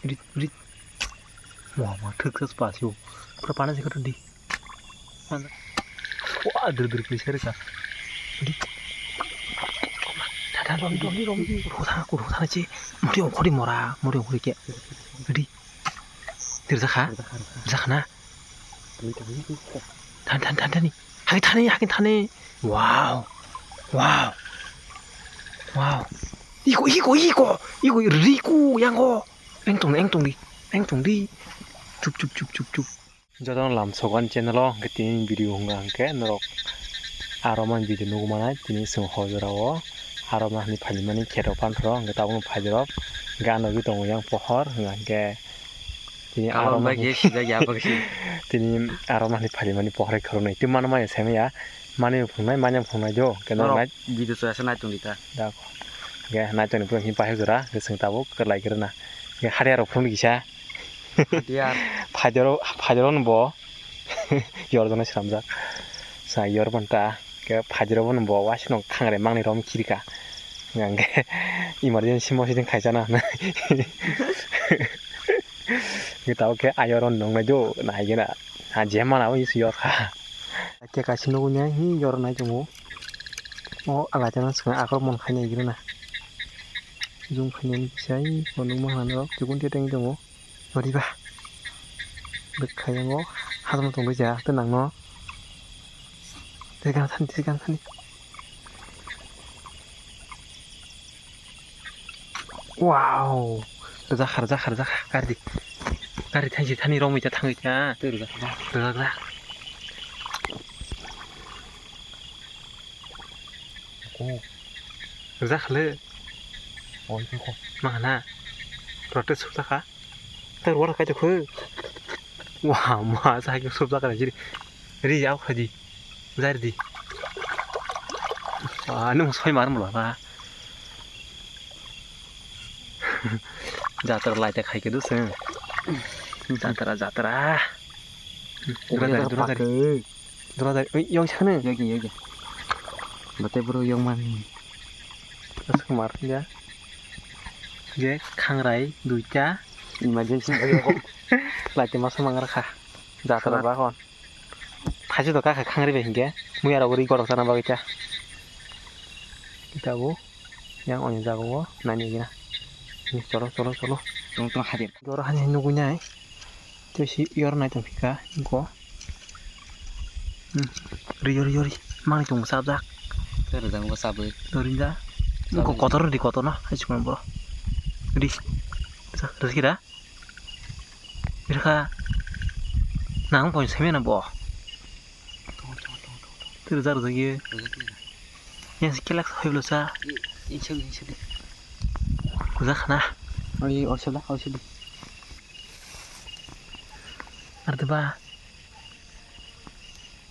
Rit. Wah, matuk spasiu. Perpanas sih kan di. Mana? Wah, der kisah kan. Rit. Dah, rom. Rutan aja. Mori mora, mori kayak. Rit. Terzakha? Zakhna? Tan nih. Hakin tane. Wow. Iku riku yang go. Engtung di. Cup. Jadon lam sogan channel lo ketin video hongga angke norok aroman video nugu mana tini sung hojrawo aroma ni phalimani keropan ro ngeta bung phajrop gano gi tongo yang pohor ngangke tini aroma ge sida ya ba ge tini aroma ni phalimani pohre khornai ti mana mai seme ya mani phungnai manyam phungnai jo keno nai video so asa na tung dita da ko ge na chani pung hi pahe gura ge sung tabo kerlai gerna ge hariya ro phung gisa dia 파저로는 뭐 여러분은 시람자 자 여러분다 그 파저로는 뭐 와시노 캉아래 막내 롬 길이가 그냥 게 이머전시 모시든 가잖아 그다 오케이 아여론 농매도 나이게나 아제만 하고 있어요 가 이렇게 가시는 거냐 이 여러 나이 좀 알아잖아 지금 아그mon খাইনে 이러나 좀 খাইনে 비싸이 뭐는 하나 조금 대땡이 좀 어디봐 bekayang harum tunggu aja tenang no tegang sani wow rezak kari tani romu aja tangga aja rezak rezak le oh itu kok mana protes susah kah terus kaca ke wah masa hakim subsa kan jadi jauh haji zardi wah nung soi maram loh pak jatra lai tak hai ke dus jatra dura dari yang sana 여기 bate bro yang man terus kemarin ya je khangrai duita emergency lagi masuk mangarkah jatra bakon haji to kakak khangri be hinge muyara buri gorok sana bagicha kita bu yang onya jago nanya gina nih colo tung hadir goro hanya nugunya itu si yor naik tuh pika ingko yori mang itu musabdak terus jangan sabar dorinja ingko kotor di kotor nah haji cuma bro di terus kira 이렇게 나랑 보니 세면은 뭐 들어자로 저기 그냥 스킬락 해블로사 인척 그자 하나 어이 어셔다 artiba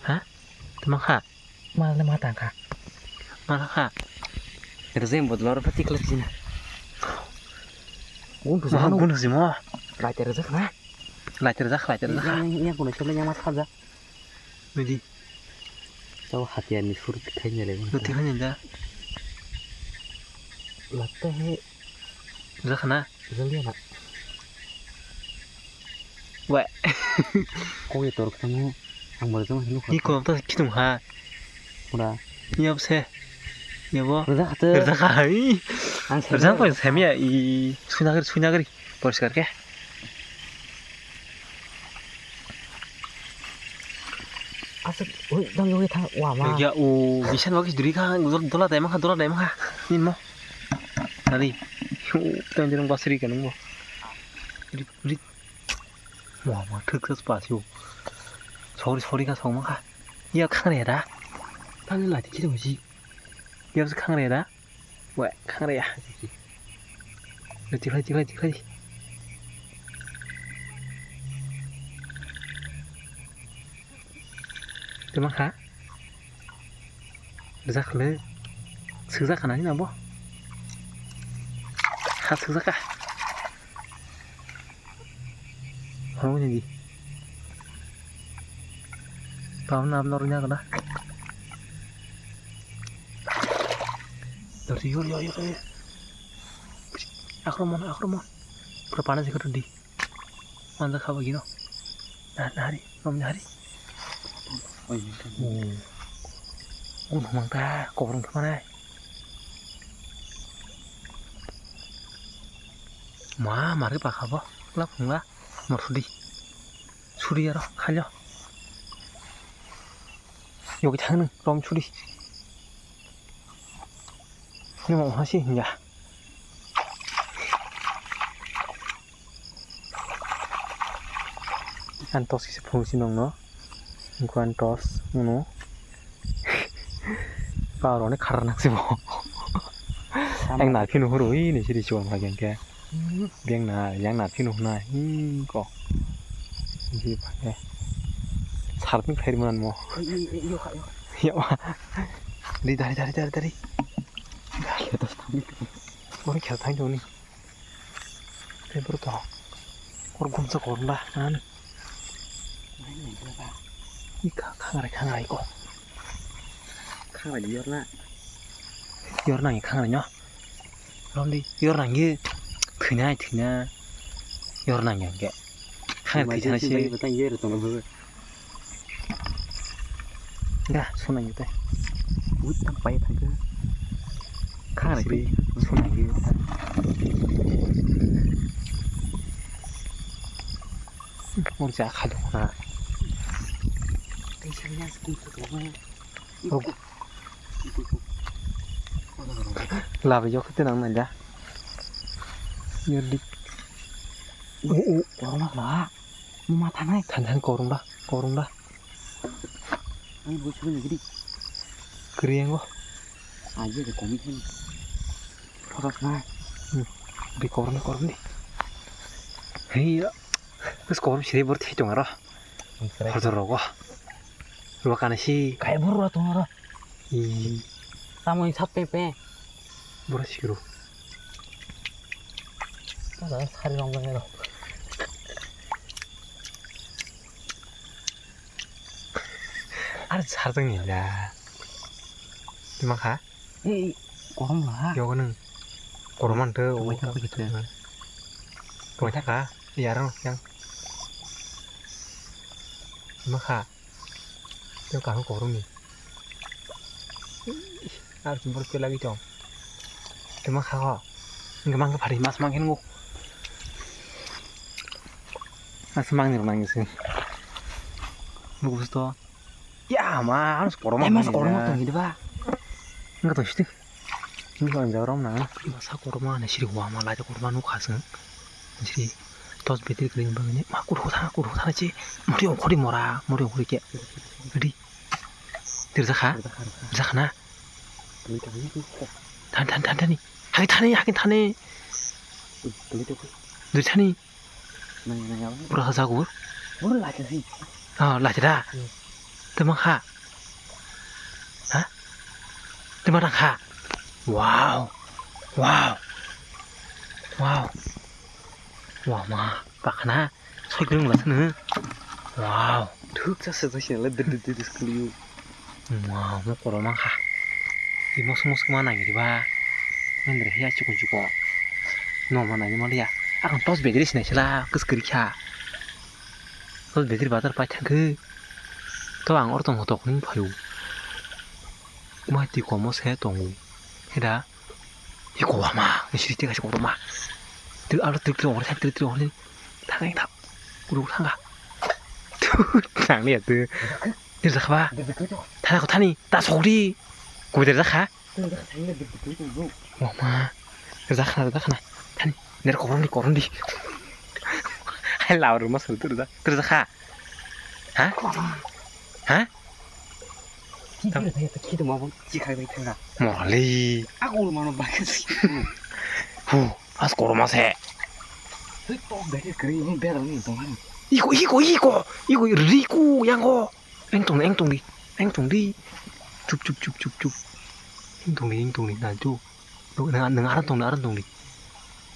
hah teman kak malah mata kak malah kak terus yang buat lor pati kelas sini bunuh semua belajar rezek nah belajar yang punya siapa yang mas kaza jadi tahu hatian di surut kayaknya lagi itu kan aja latih zakna zalian nak wah kok itu ketemu yang baru tuh ini kok tuh kita mah udah iya sih ya bo rezek rezek apa yang semia i sunagari polisi kan asap, dang yoi thang, wah mah. Ya, bisa bagus duri kan, dola demang ha, nin mo, tadi, tang jerung pasri kan mo, rit, wah mah tuk spasiu, sorry kan sama ha, ya kang reda, tang lah di kita masih, ya harus kang reda, wah kang reda, lagi. Teman kah? Rezak le, suzak kan ini nabo? Hat suzak kah? Orang ini di, tahun nornya kena. Dari yur. Akromon, panas sih di mantap apa gino nah hari om hari Oh iya kan. Mang ta korong kemana mari pak apa lap nggak mau sudi ya roh kali 여기 장은 럼 추리 ini mau masih ya antos si fungsi nong no iku antos ngono 바로 karena sih mau yang 날 피는 후로 ini sih dijual lagi yang yang 날 피는 후나 kok ini pakai 사람이 페리만 뭐 Iyo kak. ya dari Kita stamik. 우리 계속 다니더니 배부르다 우리 곰서 고른다 나는 Này berapa? 이 강아리 이거 Khang phải đi na. 열랑이 강아리냐 그런데 열랑이 그냥 열랑이 한게 강아리 괜찮아 씨 Bây tay dê được tụi nó vừa. 야 손안 돼 Út tao bay thằng cơ. 강아리 손안 돼 우리 자 가져오나 Tay sang nha skin tụi nó. 어 라베죠 그때 낭만자 열리 오 Corona lah. Mau mata naik. 단단 거른다 Anh vừa xuống rồi đi. 그리는 거 Aja deh komik kan. Proses nah. 우리 거른디 헤이 그래서 거름 시대 버릇 해종 알아 벌더라고 루아 가는 시 Kayak buru lah tuh nara. 이 Kamu yang sap pepe. 뭐라 시기로 Masa hari nongkrong ya. 알아서 사정이야 이만 가 Eh, korom lah. 요거는 거름만 더 Coba kita begitu ya. 거기다 가 야랑 그냥 이만 가 또 가는 거름이 알아서 좀 버릇 lagi 좀 이만 가고 그만 가 발이 마스만 해는 거 마스만 내로 나겠어 누구 있어 야 마 알아서 거름만 Mas korom tuh gitu pak. enggak tahu sih 이거 이제 그러면 사 고르마네 시리 와마 라자 고르마누 가서 시리 도스 베트리 그린 방에 막 고르고 사지 머리 오고리 뭐라 머리 오고리 게 어디 들어서 가나 Beli kami tuh kok. 단단히 하긴 타네 Beli tuh. 늘 타니 Nanya apa? 불어서 자고 Baru lah sih. 라자다 때만 가 때만 가 와우 마 박하나 소리 그런 거 같으네 와우 Được ra sự hiện là đứt keliu. 와우 뭐 꼬로만 가 이 모습 그만 아니지 봐 맨날 해야 주고 너만 아니 말이야 아까 토스 베드리 시내시라 그스 그리캬 토스 베드리 바다를 빠찬 또안 어떤 것도 없는 봐요 뭐 뛰고 뭐 새똥 해라 이거 와마 시리 때가 지고 오르마 들 알아 들 오래 당연히 다 우리 상가 장리야 들 들자 봐 타고 타니 나 소리 고들자 가 와마 들자 가나 타니 내가 고른디 할 나오르 마서 들자 가 hả Kita tanya tak kita mau jika baik tengah. 멀리 Aku mau nambah sih. 후 아스코로 마세 Itu dari kering beral nih teman. 이거 리고 양고 앵동리 줍 앵동리 나주 너 아는 동리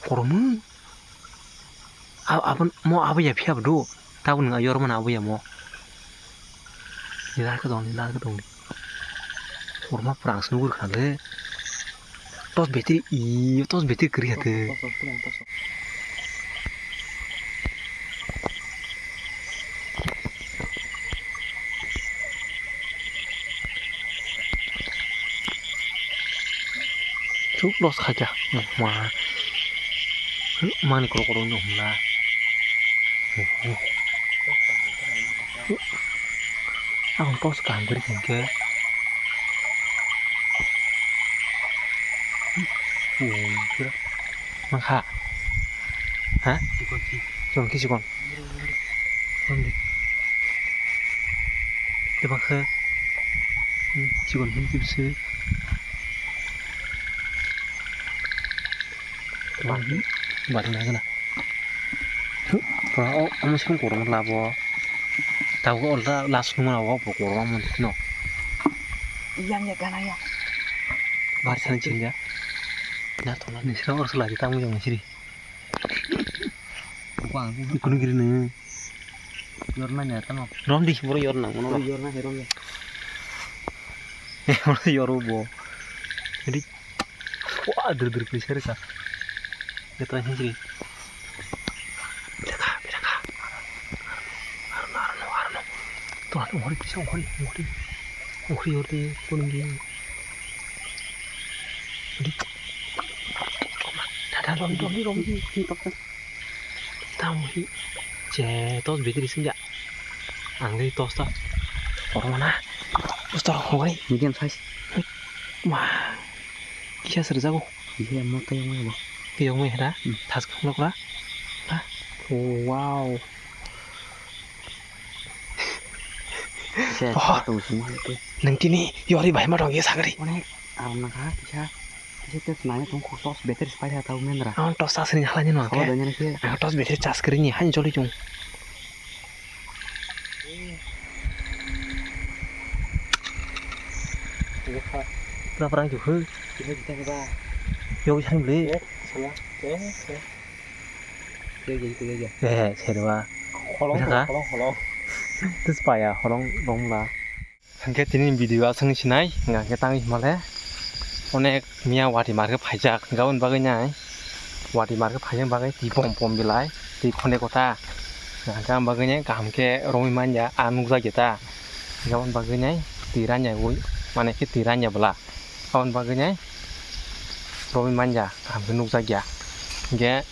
고로문 아버야 피아도 타고 너 여러분 아버야 뭐 니날 그 동리 고로마 프랑스 누구 가래 tos beti kiri hati Suk los kaja. Ma. Mani koro nyom la. Ang tos kan beri ke. Kira. Maka. Hah? Chọn cái gì còn? Không đi. Để bác khơi. Chỉ còn hình kim sư. Bạn này cái nào? Kalau kamu sih kurang lah bo. Tahu kok lah semua lah bo kurang mau no. Yang ya kan ya. Barisan cinta. Nah tuh nih sih harus lagi tamu yang masih. Quang Ikut gini nih. yorna ya tamo. Rom di baru yorna, mana? Yorna herom ya. Baru yoru bo. Jadi wah dur besar kah? Kita aja sih. Arno. Tuh ada orang bisa orang kuning gini. Jadi, ada rom tahu sih. Tos betul sih ya. Anggai tos tak. Orang mana? Tos orang Medium size. Wah, kia serza kok. Iya mau kayak mana? Kiyong meh dah. Tas kau nak lah. Oh wow. Saya tahu semua itu. Nanti nih, yori bayi mah dong ya sagari. Mana? Alam nak bisa. Kita sebenarnya tuh tos better supaya tahu mendra. Awan tos tas ini halanya nong. Kalau adanya sih. Tos betul cas kerinya hanya joli cung. Berapa orang juga? Kita coba. Yuk cari beli. Salah. Jadi. Saya dua. Holong. Terus payah, holong lah. Angkat ini video asing sinai, nggak kita tangis malah. Onek mia wadi marga pajak, gaun bagainya. Wadi marga pajak bagai di pom bilai, di kone kota. Nah, kan bagainya kami ke romi manja, anu saja kita. Gaun bagainya tiranya, mana kita tiranya belah. Gaun bagainya romi manja, kami nuk saja. Gak,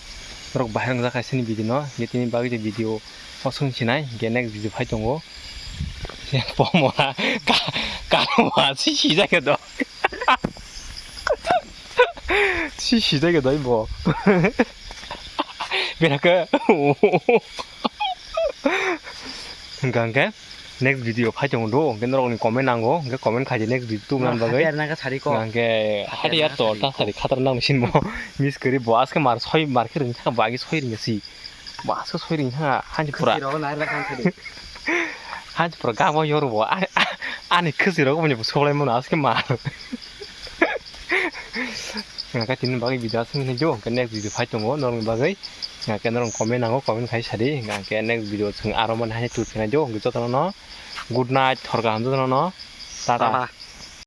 rok bahaya nggak kasih ini video no, gitu ini bagi video asing sinai, gak next video pajak tunggu. Yang pom lah, kalau masih sih gitu. 去洗这个人不？别那个，enggak kan? Next video拍中do, kan orang ni komen nanggo, kan komen kaji next video tu kan bagai. Biar nak cari kok. Enggak, hari ya tu, tak hari khatar nang mesin mo, miss kiri boas ke mar soi market ring tak bagi soi ring si, boas ke soi ring tak, hanya pura. Hanya pura gawa yoru bo, ane kesiro ko punya soalnya mau nas ke mar. Nggak tin bagi video asing ini jo, kan next video fight tunggu, orang bagai, nggak kan orang komen nanggo, komen kai sari, nggak kan next video seng aroman hanya tuh sih jo, gitu tuh no, good night, harga hantu tuh no, tata.